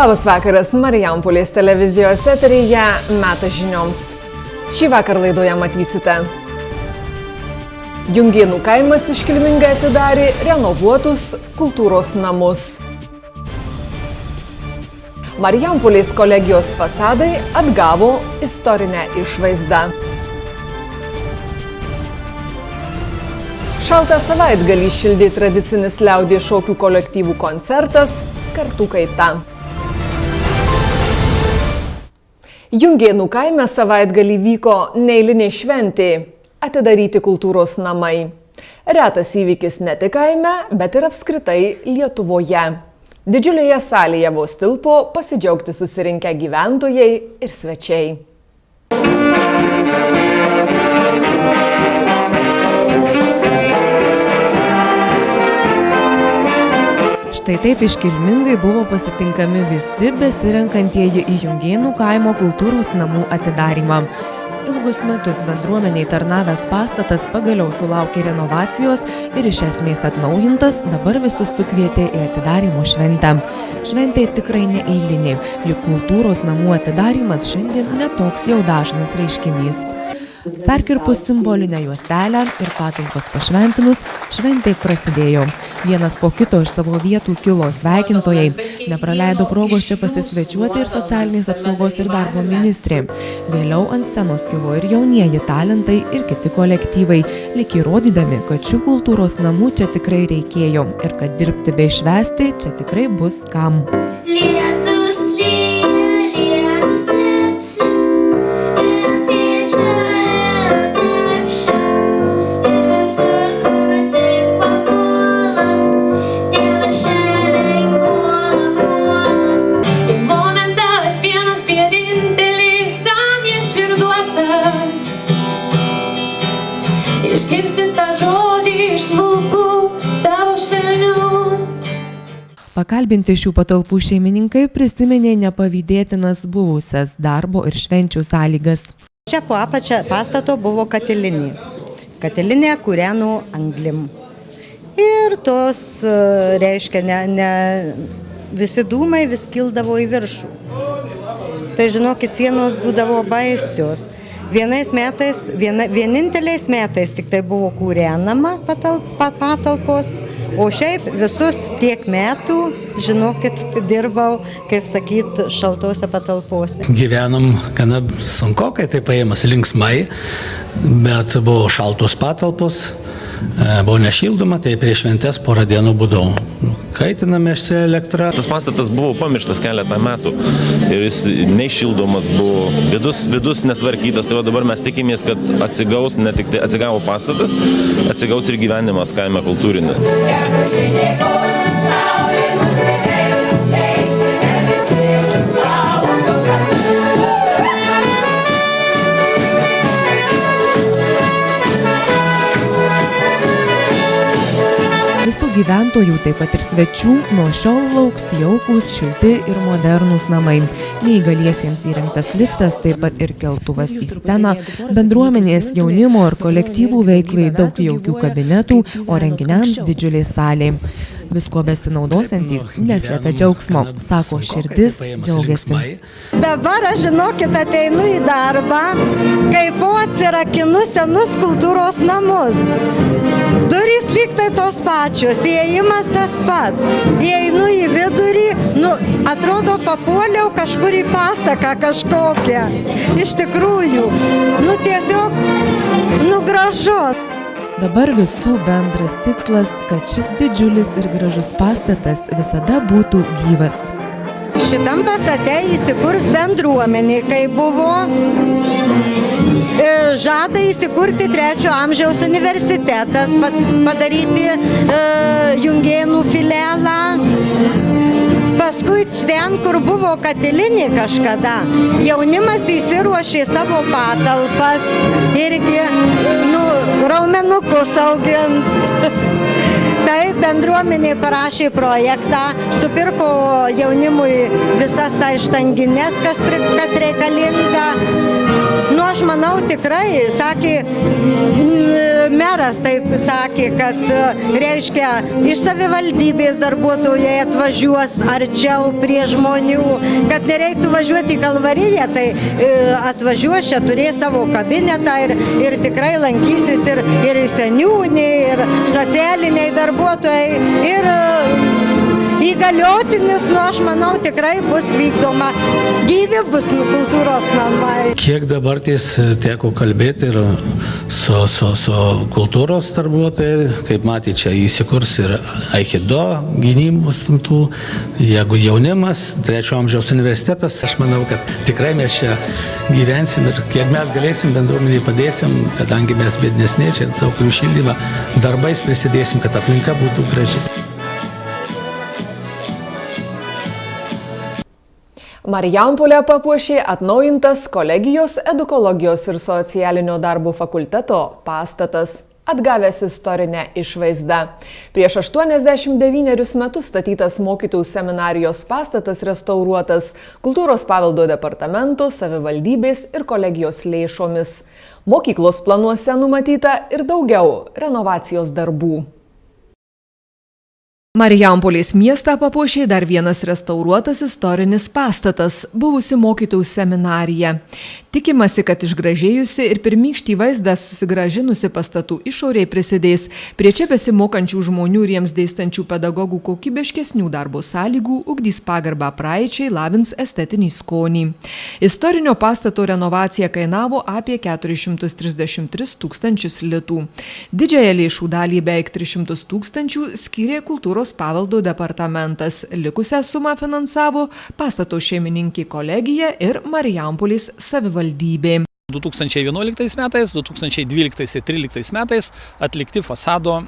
Labas vakaras, Marijampolės televizijos eteryje metas žinioms. Šį vakar laidoje matysite. Jungėnų kaimas iškilmingai atidarė renovuotus kultūros namus. Marijampolės kolegijos fasadai atgavo istorinę išvaizdą. Šaltą savaitgalį šildė tradicinis liaudies šokių kolektyvų koncertas Kartų kaita. Jungėnų kaime savaitgalį vyko neeilinė šventė – atidaryti kultūros namai. Retas įvykis ne tik kaime, bet ir apskritai Lietuvoje. Didžiulėje salėje vos tilpo pasidžiaugti susirinkę gyventojai ir svečiai. Štai taip iškilmingai buvo pasitinkami visi besirenkantieji į Jungėnų kaimo kultūros namų atidarymą. Ilgus metus bendruomeniai tarnavęs pastatas pagaliau sulaukė renovacijos ir iš esmės atnaujintas, dabar visus sukvietė į atidarymo šventę. Šventė tikrai neeilinė, juk kultūros namų atidarymas šiandien netoks jau dažnas reiškinys. Perkirpus simbolinę juostelę ir patalpas pašventinus, šventė prasidėjo. Vienas po kito iš savo vietų kilo sveikintojai. Nepraleido progos čia pasisvečiuoti ir socialinės apsaugos ir darbo ministrė. Vėliau ant scenos kilo ir jaunieji talentai ir kiti kolektyvai, lyg įrodydami, kad šių kultūros namų čia tikrai reikėjo ir kad dirbti bei švęsti čia tikrai bus kam. Lietus lyja, lietus nepsi, ir skaičia. Pakalbinti šių patalpų šeimininkai prisiminė nepavydėtinas buvusias darbo ir švenčių sąlygas. Čia po apačia pastato buvo katilinė. Katilinė kūreno anglim. Ir tos, reiškia, visi dūmai vis kildavo į viršų. Tai žinokit, sienos būdavo baisios. Vieninteliais metais tik tai buvo kūrenama patalpos, o šiaip visus tiek metų, žinokit, dirbau, kaip sakyt, šaltose patalpose. Gyvenom gana sunkokai, tai paėmas linksmai, bet buvo šaltos patalpos, buvo nešildoma, tai prieš šventes porą dienų būdavo kaitiname elektrą. Tas pastatas buvo pamirštas keletą metų ir jis neišildomas buvo, vidus netvarkytas, tai dabar mes tikimės, kad atsigaus, ne tik tai atsigavo pastatas, atsigaus ir gyvenimas kaime kultūrinis. Visų gyventojų, taip pat ir svečių, nuo šiol lauks jaukūs, šilti ir modernūs namai. Neįgaliesiems įrengtas liftas, taip pat ir keltuvas į sceną, bendruomenės, jaunimo ir kolektyvų veiklai daug jaukių kabinetų, o renginiams didžiulė salė. Visko besinaudosiantys neslepia džiaugsmo, sako širdis, džiaugiasi. Dabar aš, žinokit, ateinu į darbą, kaip po atsirakinu senus kultūros namus. Durys lyg tai tos pačios, įėjimas tas pats. Įeinu į vidurį, atrodo papuoliau kažkur į pasaką kažkokią. Iš tikrųjų, tiesiog, gražu. Dabar visų bendras tikslas, kad šis didžiulis ir gražus pastatas visada būtų gyvas. Šitam pastate įsikurs bendruomenė, kai buvo. Žada įsikurti 3 amžiaus universitetas, padaryti Jungėnų filialą. Paskui ten, kur buvo katilinė kažkada, jaunimas įsiruošė savo patalpas, irgi raumenukus augins. Tai bendruomenė parašė projektą, supirko jaunimui visas tai štanginės, kas reikalinga. Aš manau tikrai, sakė, meras taip sakė, kad, reiškia, iš savivaldybės darbuotojai atvažiuos arčiau prie žmonių, kad nereiktų važiuoti į Kalvariją, tai atvažiuos čia, turės savo kabinetą ir tikrai lankysis ir seniūnai, ir socialiniai darbuotojai, ir įgaliotinis, aš manau, tikrai bus vykdoma, gyvi bus kultūros namai. Kiek dabartys teko kalbėti ir su kultūros darbuotojai, kaip matė, čia įsikurs ir Aikido gynybos tų, jeigu jaunimas, 3 amžiaus universitetas, aš manau, kad tikrai mes čia gyvensim ir kiek mes galėsim, bendruomeniai padėsim, kadangi mes biednesni, čia daug jų šildymą, darbais prisidėsim, kad aplinka būtų graži. Marijampolę papuošė atnaujintas Kolegijos edukologijos ir socialinio darbo fakulteto pastatas, atgavęs istorinę išvaizdą. Prieš 89 metus statytas mokytojų seminarijos pastatas restauruotas Kultūros paveldo departamento, savivaldybės ir kolegijos lėšomis. Mokyklos planuose numatyta ir daugiau renovacijos darbų. Marijampolės miestą papuošė dar vienas restauruotas istorinis pastatas, buvusi mokytojų seminarija. Tikimasi, kad išgražėjusi ir pirmykštį vaizdą susigražinusi pastatų išorė prisidės prie čia besimokančių žmonių ir jiems dėstančių pedagogų kokybiškesnių darbo sąlygų, ugdys pagarbą praeičiai, lavins estetinį skonį. Istorinio pastato renovacija kainavo apie 433 tūkstančius litų. Didžiąją lėšų dalį beveik 300 tūkstančių skyrė Kultūros paveldo departamentas. Likusią sumą finansavo pastato šeimininkė kolegija ir Marijampolės savivaldybė. 2011 metais, 2012 ir 2013 metais atlikti fasado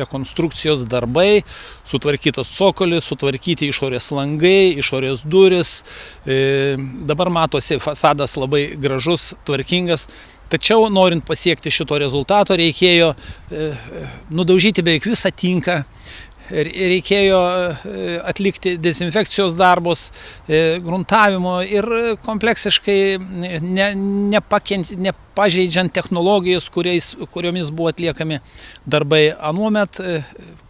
rekonstrukcijos darbai, sutvarkytas cokolis, sutvarkyti išorės langai, išorės duris. Dabar matosi fasadas labai gražus, tvarkingas. Tačiau, norint pasiekti šito rezultato, reikėjo nudaužyti beveik visą tinką, reikėjo atlikti dezinfekcijos darbus, gruntavimo ir kompleksiškai nepažeidžiant technologijos, kuriomis buvo atliekami darbai anuomet.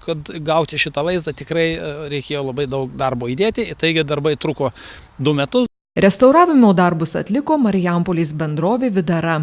Kad gauti šitą vaizdą tikrai reikėjo labai daug darbo įdėti, taigi darbai truko 2 metus. Restauravimo darbus atliko Marijampolės bendrovė Vidara.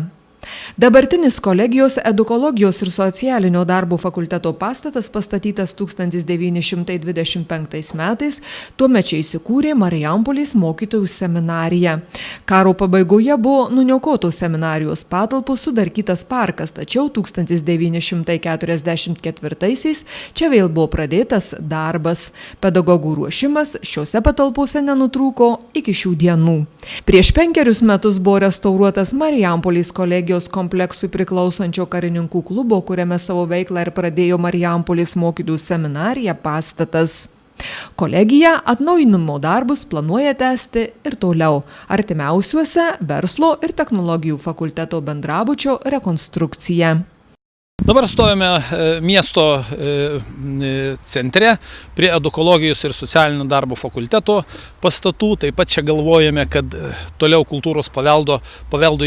Dabartinis Kolegijos edukologijos ir socialinio darbo fakulteto pastatas pastatytas 1925 metais, tuomet čia įsikūrė Marijampolės mokytojų seminarija. Karo pabaigoje buvo nuniokotos seminarijos patalpos, sudarkytas parkas, tačiau 1944-aisiais čia vėl buvo pradėtas darbas. Pedagogų ruošimas šiuose patalpose nenutrūko iki šių dienų. Prieš 5 metus buvo restauruotas Marijampolės kolegijos kompleksui priklausančio karininkų klubo, kuriame savo veiklą ir pradėjo Marijampolės mokytojų seminarija pastatas. Kolegija atnaujinimo darbus planuoja tęsti ir toliau, artimiausiuose verslo ir technologijų fakulteto bendrabučio rekonstrukcija. Dabar stovime miesto centre prie edukologijos ir socialinio darbo fakulteto pastatų. Taip pat čia galvojame, kad toliau kultūros paveldo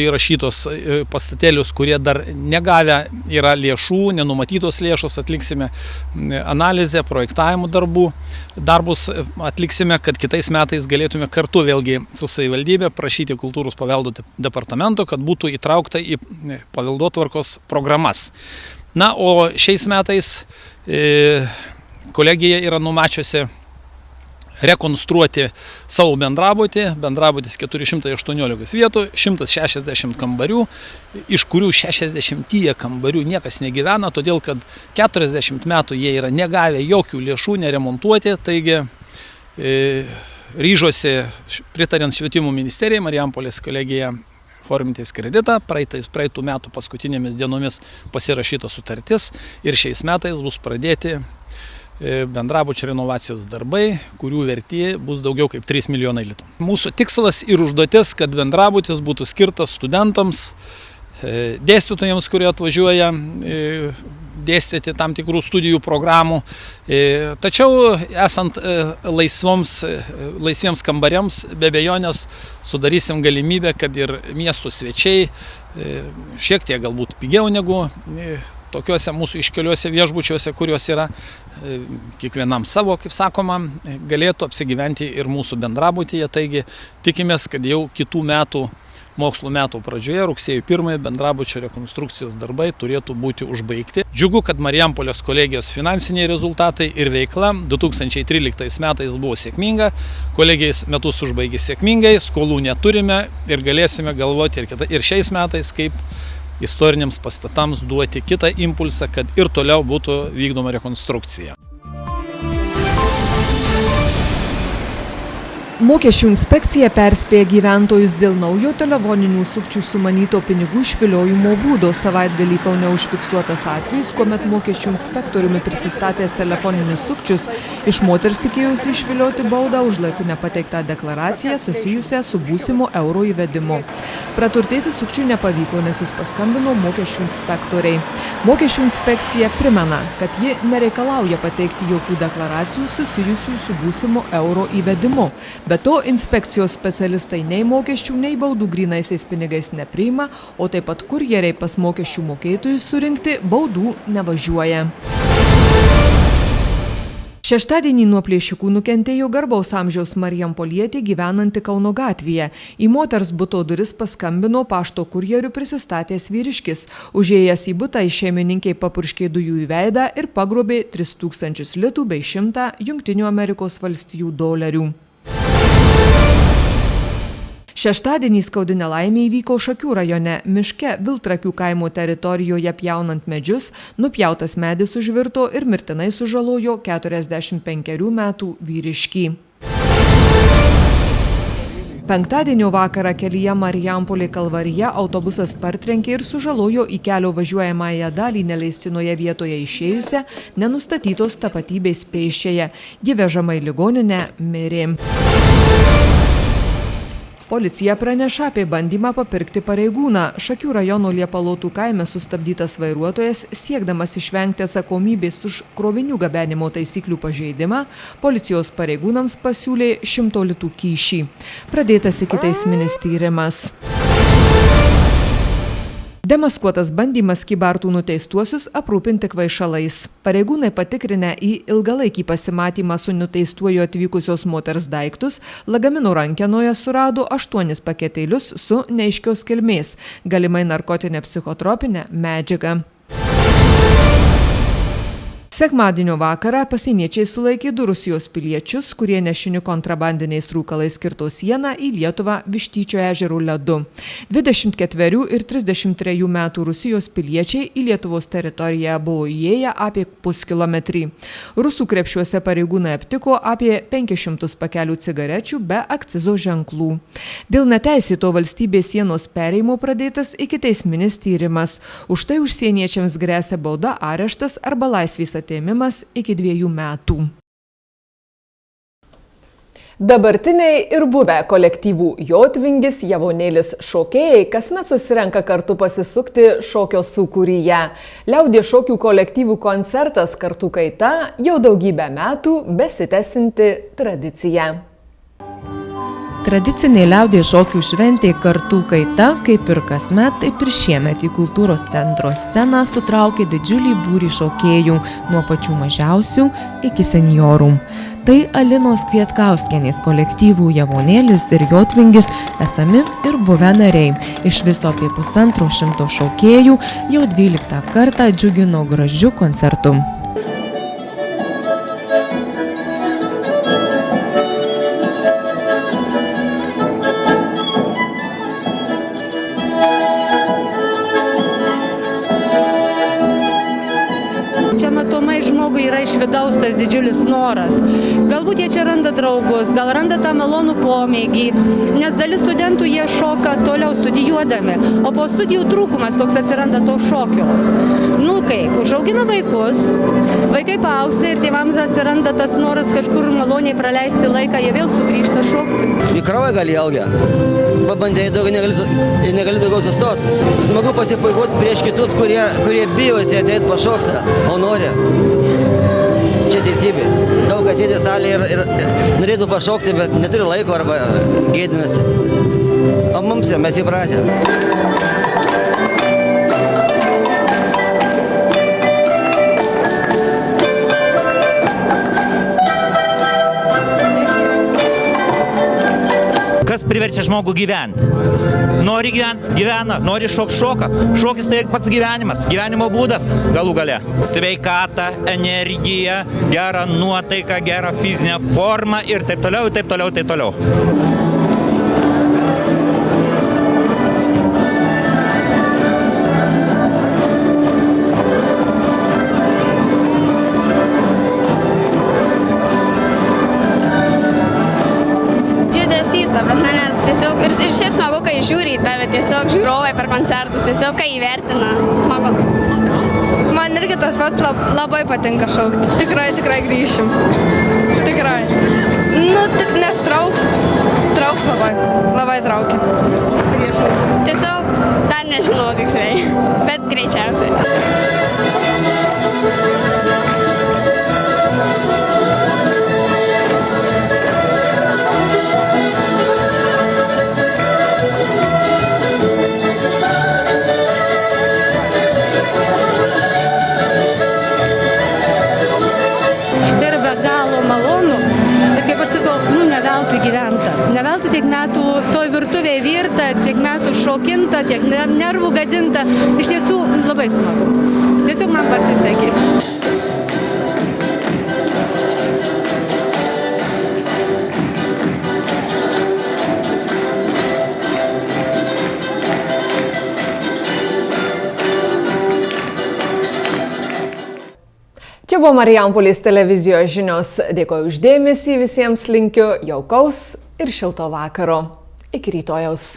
įrašytos pastatėlius, kurie dar negavę yra lėšų, nenumatytos lėšos, atliksime analizę, projektavimo darbus atliksime, kad kitais metais galėtume kartu vėlgi su savivaldybė prašyti kultūros paveldo departamento, kad būtų įtraukta į paveldotvarkos programas. Na, o šiais metais kolegija yra numačiusi rekonstruoti savo bendrabutį. Bendrabutis 418 vietų, 160 kambarių, iš kurių 60 kambarių niekas negyvena, todėl kad 40 metų jie yra negavę jokių lėšų, neremontuoti. Taigi ryžosi, pritariant švietimo ministerijai, Marijampolės kolegija formintis kreditą, praeitų metų paskutinėmis dienomis pasirašyta sutartis ir šiais metais bus pradėti bendrabučio renovacijos darbai, kurių vertė bus daugiau kaip 3 milijonai litų. Mūsų tikslas ir užduotis, kad bendrabutis būtų skirtas studentams, dėstytojams, kurie atvažiuoja dėstyti tam tikrų studijų programų. Tačiau esant laisviems kambariams, be abejonės sudarysim galimybę, kad ir miestų svečiai šiek tiek galbūt pigiau negu tokiuose mūsų iškeliuose viešbučiuose, kurios yra kiekvienam savo, kaip sakoma, galėtų apsigyventi ir mūsų bendrabutyje. Taigi tikimės, kad jau kitų metų, mokslo metų pradžioje, rugsėjo 1 bendrabučio rekonstrukcijos darbai turėtų būti užbaigti. Džiugu, kad Marijampolės kolegijos finansiniai rezultatai ir veikla 2013 metais buvo sėkminga, kolegijos metus užbaigė sėkmingai, skolų neturime ir galėsime galvoti ir šiais metais, kaip istoriniams pastatams duoti kitą impulsą, kad ir toliau būtų vykdoma rekonstrukcija. Mokesčių inspekcija perspėja gyventojus dėl naujo telefoninių sukčių sumanyto pinigų išviliojimo būdo. Savaitgalį Kaune užfiksuotas atvejis, kuomet mokesčių inspektoriumi prisistatęs telefoninis sukčius iš moters tikėjosi išvilioti baudą už laiku nepateiktą deklaraciją susijusią su būsimo euro įvedimu. Praturtėti sukčiui nepavyko, nes jis paskambino mokesčių inspektoriai. Mokesčių inspekcija primena, kad ji nereikalauja pateikti jokių deklaracijų susijusių su būsimo euro įvedimu. Be to, inspekcijos specialistai nei mokesčių, nei baudų grynaisiais pinigais nepriima, o taip pat kurjeriai pas mokesčių mokėtojus surinkti baudų nevažiuoja. Šeštadienį nuo plėšikų nukentėjo garbaus amžiaus marijampolietė gyvenanti Kauno gatvėje. Į moters buto duris paskambino pašto kurjeriu prisistatęs vyriškis. Užėjęs į butą, šeimininkai papurškė dujų į veidą ir pagrobė 3000 litų bei 100 Jungtinių Amerikos valstijų dolerių. Šeštadienį skaudi nelaimė įvyko Šakių rajone. Miške Viltrakių kaimo teritorijoje pjaunant medžius, nupjautas medis užvirto ir mirtinai sužalojo 45 metų vyriškį. Penktadienio vakarą kelyje Marijampolė-Kalvarija autobusas partrenkė ir sužalojo į kelio važiuojamąją dalį neleistinoje vietoje išėjusią nenustatytos tapatybės pėsčiąją. Ji vežama į ligoninę, mirė. Policija praneša apie bandymą papirkti pareigūną. Šakių rajono Liepalotų kaime sustabdytas vairuotojas, siekdamas išvengti atsakomybės už krovinių gabenimo taisyklių pažeidimą, policijos pareigūnams pasiūlė 100 litų kyšį. Pradėtas ikiteisminis tyrimas. Demaskuotas bandymas Kybartų nuteistuosius aprūpinti kvaišalais. Pareigūnai patikrinę į ilgalaikį pasimatymą su nuteistuoju atvykusios moters daiktus, lagamino rankenoje surado 8 paketėlius su neaiškios kilmės, galimai narkotinę psichotropinę medžiagą. Sekmadienio vakarą pasieniečiai sulaikė 2 Rusijos piliečius, kurie nešini kontrabandiniais rūkalais kirto sieną į Lietuvą Vištyčio ežero ledu. 24 ir 33 metų Rusijos piliečiai į Lietuvos teritoriją buvo įėję apie puskilometrį. Rusų krepšiuose pareigūnai aptiko apie 500 pakelių cigarečių be akcizo ženklų. Dėl neteisėto valstybės sienos perėjimo pradėtas ikiteisminis tyrimas. Už tai užsieniečiams gresia bauda, areštas arba laisvės atėmimas iki 2 metų. Dabartiniai ir buvę kolektyvų Jotvingis, Javonėlis šokėjai kasmet susirenka kartu pasisukti šokio sūkuryje. Liaudies šokių kolektyvų koncertas Kartų kaita jau daugybę metų besitęsianti tradicija. Tradicinė liaudies šokių šventė Kartų kaita, kaip ir kasmet, taip ir šiemet į kultūros centro sceną sutraukė didžiulį būrį šokėjų, nuo pačių mažiausių iki seniorų. Tai Alinos Kvietkauskienės kolektyvų Javonėlis ir Jotvingis esami ir buvę nariai. Iš viso apie 150 šokėjų jau 12 kartą džiugino gražiu koncertu. Čia matomai žmogui yra iš vidaus tas didžiulis noras. Galbūt jie čia randa draugus, gal randa tą malonų pomėgį, nes dalis studentų jie šoka toliau studijuodami, o po studijų trūkumas toks atsiranda to šokio. Nu kaip, užaugina vaikus, vaikai paaugsta ir tėvams atsiranda tas noras kažkur maloniai praleisti laiką, jie vėl sugrįžta šokti. Į kraują gali augia. Pabandėjai daug ir negali daugiau sustoti. Smagu pasipuikuoti prieš kitus, kurie bijosi ateiti pašokti, o nori. Čia teisybė. Daug kas sėdi salėje ir norėtų pašokti, bet neturi laiko arba gėdinasi. O mums mes įpratę. priverčia žmogų gyventi. Nori gyventi, gyvena, nori šoka. Šokis tai pats gyvenimas, gyvenimo būdas galų gale. Sveikata, energija, gera nuotaika, gera fizinė forma ir taip toliau, taip toliau, taip toliau. Ir šiaip smagu, kai žiūri į tave, tiesiog žiūrovai per koncertus, tiesiog kai įvertina, smagu. Man irgi tas pats labai patinka šaukti. Tikrai grįšim. Tikrai. Tik nes trauks labai traukia. Tiesiog dar nežinau tiksliai, bet greičiausiai. Neveltui gyventa. Neveltui tiek metų toj virtuvėje virta, tiek metų šokinta, tiek nervų gadinta. Iš tiesų labai smagu. Tiesiog man pasisekė. Čia buvo Marijampolės televizijos žinios. Dėkoju už dėmesį, visiems linkiu jaukaus ir šilto vakaro. Iki rytojaus.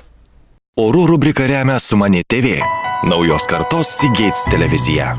Orų rubriką remia Sumani TV, naujos kartos Seagates televizija.